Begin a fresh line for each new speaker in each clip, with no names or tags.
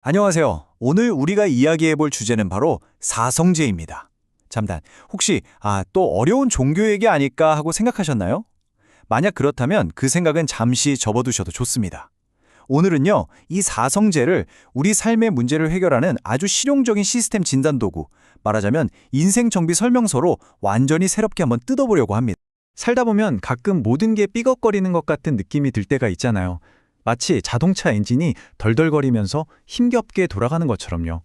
안녕하세요. 오늘 우리가 이야기해볼 주제는 바로 사성제입니다. 잠깐, 혹시 또 어려운 종교 얘기 아닐까 하고 생각하셨나요? 만약 그렇다면 그 생각은 잠시 접어두셔도 좋습니다. 오늘은요, 이 사성제를 우리 삶의 문제를 해결하는 아주 실용적인 시스템 진단 도구, 말하자면 인생 정비 설명서로 완전히 새롭게 한번 뜯어보려고 합니다.
살다 보면 가끔 모든 게 삐걱거리는 것 같은 느낌이 들 때가 있잖아요. 마치 자동차 엔진이 덜덜거리면서 힘겹게 돌아가는 것처럼요.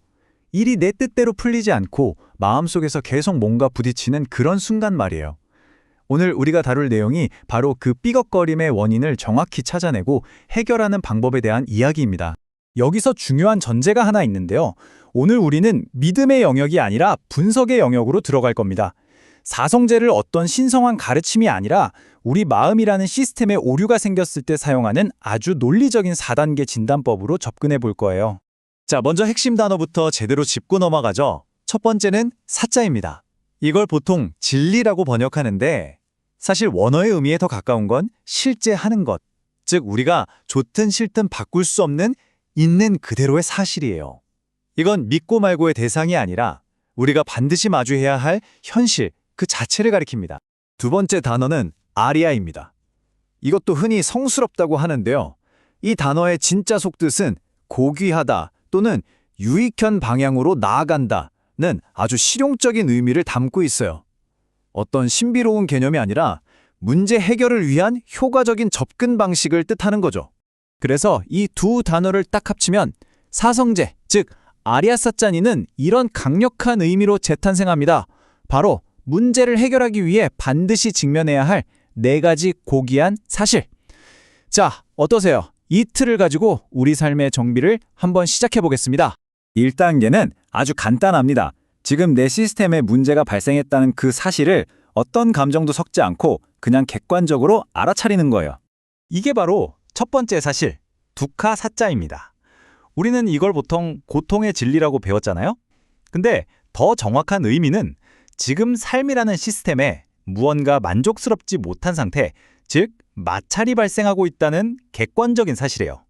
일이 내 뜻대로 풀리지 않고 마음속에서 계속 뭔가 부딪히는 그런 순간 말이에요. 오늘 우리가 다룰 내용이 바로 그 삐걱거림의 원인을 정확히 찾아내고 해결하는 방법에 대한 이야기입니다.
여기서 중요한 전제가 하나 있는데요. 오늘 우리는 믿음의 영역이 아니라 분석의 영역으로 들어갈 겁니다. 사성제를 어떤 신성한 가르침이 아니라 우리 마음이라는 시스템에 오류가 생겼을 때 사용하는 아주 논리적인 4단계 진단법으로 접근해 볼 거예요. 자, 먼저 핵심 단어부터 제대로 짚고 넘어가죠. 첫 번째는 사자입니다. 이걸 보통 진리라고 번역하는데 사실 원어의 의미에 더 가까운 건 실제 하는 것, 즉 우리가 좋든 싫든 바꿀 수 없는 있는 그대로의 사실이에요. 이건 믿고 말고의 대상이 아니라 우리가 반드시 마주해야 할 현실, 그 자체를 가리킵니다. 두 번째 단어는 아리아입니다. 이것도 흔히 성스럽다고 하는데요. 이 단어의 진짜 속뜻은 고귀하다 또는 유익한 방향으로 나아간다는 아주 실용적인 의미를 담고 있어요. 어떤 신비로운 개념이 아니라 문제 해결을 위한 효과적인 접근 방식을 뜻하는 거죠. 그래서 이 두 단어를 딱 합치면 사성제, 즉 아리아사자니는 이런 강력한 의미로 재탄생합니다. 바로 문제를 해결하기 위해 반드시 직면해야 할 4가지 고귀한 사실. 자, 어떠세요? 이 틀을 가지고 우리 삶의 정비를 한번 시작해 보겠습니다. 1단계는 아주 간단합니다. 지금 내 시스템에 문제가 발생했다는 그 사실을 어떤 감정도 섞지 않고 그냥 객관적으로 알아차리는 거예요. 이게 바로 첫 번째 사실, 두카사자입니다. 우리는 이걸 보통 고통의 진리라고 배웠잖아요? 근데 더 정확한 의미는 지금 삶이라는 시스템에 무언가 만족스럽지 못한 상태, 즉 마찰이 발생하고 있다는 객관적인 사실이에요.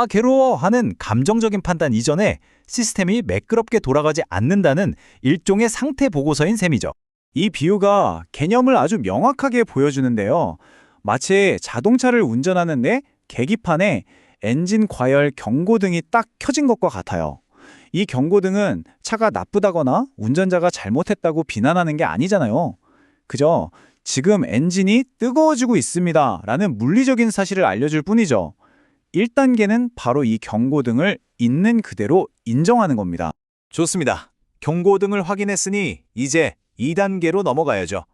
괴로워 하는 감정적인 판단 이전에 시스템이 매끄럽게 돌아가지 않는다는 일종의 상태 보고서인 셈이죠. 이 비유가 개념을 아주 명확하게 보여주는데요. 마치 자동차를 운전하는데 계기판에 엔진 과열 경고등이 딱 켜진 것과 같아요. 이 경고등은 차가 나쁘다거나 운전자가 잘못했다고 비난하는 게 아니잖아요. 그저 지금 엔진이 뜨거워지고 있습니다 라는 물리적인 사실을 알려줄 뿐이죠. 1단계는 바로 이 경고등을 있는 그대로 인정하는 겁니다. 좋습니다. 경고등을 확인했으니 이제 2단계로 넘어가야죠.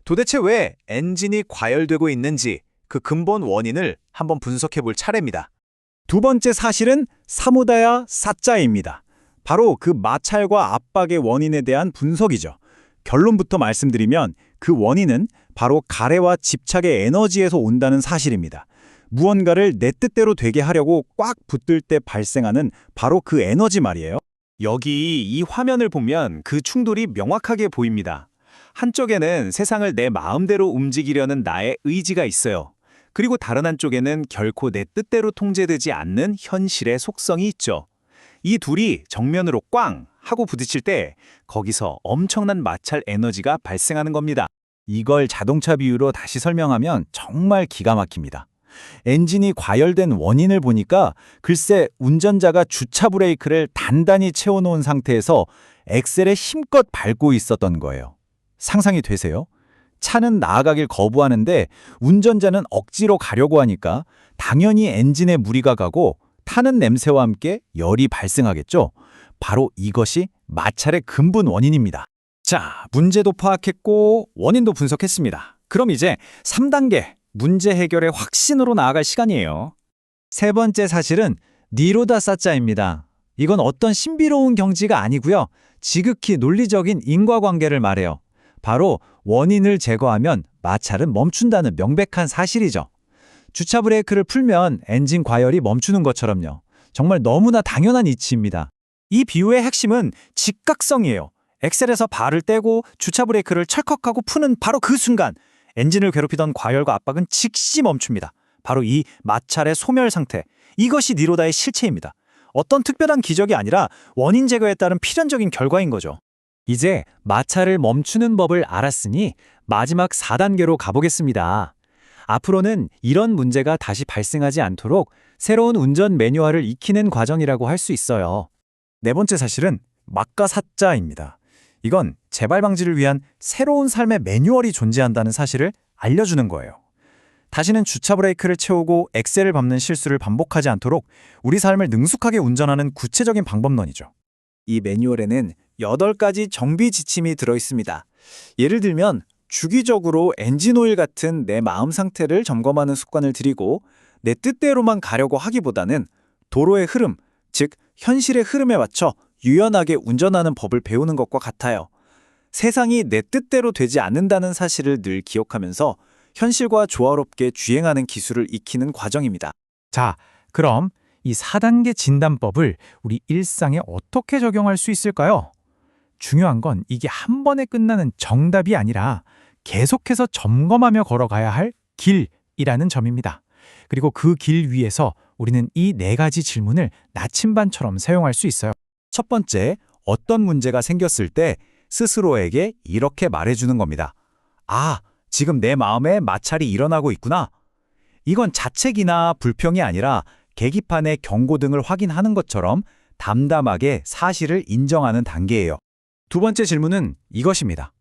도대체 왜 엔진이 과열되고 있는지 그 근본 원인을 한번 분석해 볼 차례입니다. 두 번째 사실은 사무다야 사자입니다. 바로 그 마찰과 압박의 원인에 대한 분석이죠. 결론부터 말씀드리면 그 원인은 바로 가래와 집착의 에너지에서 온다는 사실입니다. 무언가를 내 뜻대로 되게 하려고 꽉 붙들 때 발생하는 바로 그 에너지 말이에요. 여기 이 화면을 보면 그 충돌이 명확하게 보입니다. 한쪽에는 세상을 내 마음대로 움직이려는 나의 의지가 있어요. 그리고 다른 한쪽에는 결코 내 뜻대로 통제되지 않는 현실의 속성이 있죠. 이 둘이 정면으로 꽝 하고 부딪힐 때 거기서 엄청난 마찰 에너지가 발생하는 겁니다. 이걸 자동차 비유로 다시 설명하면 정말 기가 막힙니다. 엔진이 과열된 원인을 보니까 글쎄 운전자가 주차 브레이크를 단단히 채워놓은 상태에서 엑셀에 힘껏 밟고 있었던 거예요. 상상이 되세요? 차는 나아가길 거부하는데 운전자는 억지로 가려고 하니까 당연히 엔진에 무리가 가고 타는 냄새와 함께 열이 발생하겠죠. 바로 이것이 마찰의 근본 원인입니다. 자, 문제도 파악했고 원인도 분석했습니다. 그럼 이제 3단계, 문제 해결의 확신으로 나아갈 시간이에요. 세 번째 사실은 니로다 사자입니다. 이건 어떤 신비로운 경지가 아니고요. 지극히 논리적인 인과관계를 말해요. 바로 원인을 제거하면 마찰은 멈춘다는 명백한 사실이죠. 주차 브레이크를 풀면 엔진 과열이 멈추는 것처럼요. 정말 너무나 당연한 이치입니다. 이 비유의 핵심은 즉각성이에요. 엑셀에서 발을 떼고 주차 브레이크를 철컥하고 푸는 바로 그 순간 엔진을 괴롭히던 과열과 압박은 즉시 멈춥니다. 바로 이 마찰의 소멸 상태. 이것이 니로다의 실체입니다. 어떤 특별한 기적이 아니라 원인 제거에 따른 필연적인 결과인 거죠. 이제 마찰을 멈추는 법을 알았으니 마지막 4단계로 가보겠습니다. 앞으로는 이런 문제가 다시 발생하지 않도록 새로운 운전 매뉴얼을 익히는 과정이라고 할 수 있어요. 네 번째 사실은 막과 사자입니다. 이건 재발 방지를 위한 새로운 삶의 매뉴얼이 존재한다는 사실을 알려주는 거예요. 다시는 주차 브레이크를 채우고 엑셀을 밟는 실수를 반복하지 않도록 우리 삶을 능숙하게 운전하는 구체적인 방법론이죠. 이 매뉴얼에는 8가지 정비 지침이 들어있습니다. 예를 들면 주기적으로 엔진오일 같은 내 마음 상태를 점검하는 습관을 들이고 내 뜻대로만 가려고 하기보다는 도로의 흐름, 즉 현실의 흐름에 맞춰 유연하게 운전하는 법을 배우는 것과 같아요. 세상이 내 뜻대로 되지 않는다는 사실을 늘 기억하면서 현실과 조화롭게 주행하는 기술을 익히는 과정입니다.
자, 그럼 이 4단계 진단법을 우리 일상에 어떻게 적용할 수 있을까요? 중요한 건 이게 한 번에 끝나는 정답이 아니라 계속해서 점검하며 걸어가야 할 길이라는 점입니다. 그리고 그 길 위에서 우리는 이 4가지 질문을 나침반처럼 사용할 수 있어요.
첫 번째, 어떤 문제가 생겼을 때 스스로에게 이렇게 말해주는 겁니다. 아, 지금 내 마음에 마찰이 일어나고 있구나. 이건 자책이나 불평이 아니라 계기판의 경고등을 확인하는 것처럼 담담하게 사실을 인정하는 단계예요. 두 번째 질문은 이것입니다.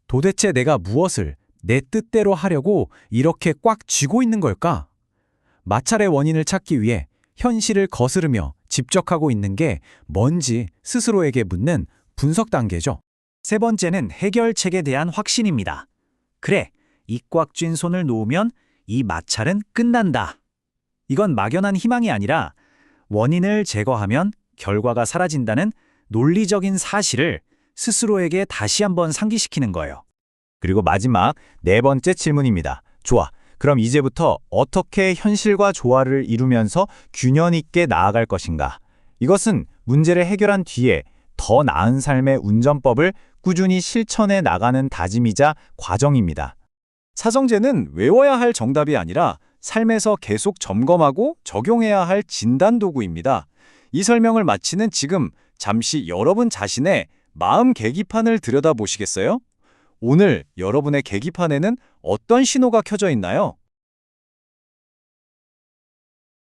도대체 내가 무엇을 내 뜻대로 하려고 이렇게 꽉 쥐고 있는 걸까? 마찰의 원인을 찾기 위해 현실을 거스르며 집적하고 있는 게 뭔지 스스로에게 묻는 분석 단계죠. 세 번째는 해결책에 대한 확신입니다. 그래, 이 꽉 쥔 손을 놓으면 이 마찰은 끝난다. 이건 막연한 희망이 아니라 원인을 제거하면 결과가 사라진다는 논리적인 사실을 스스로에게 다시 한번 상기시키는 거예요. 그리고 마지막 4번째 질문입니다. 좋아. 그럼 이제부터 어떻게 현실과 조화를 이루면서 균형 있게 나아갈 것인가? 이것은 문제를 해결한 뒤에 더 나은 삶의 운전법을 꾸준히 실천해 나가는 다짐이자 과정입니다. 사성제는 외워야 할 정답이 아니라 삶에서 계속 점검하고 적용해야 할 진단 도구입니다. 이 설명을 마치는 지금 잠시 여러분 자신의 마음 계기판을 들여다보시겠어요? 오늘 여러분의 계기판에는 어떤 신호가 켜져 있나요?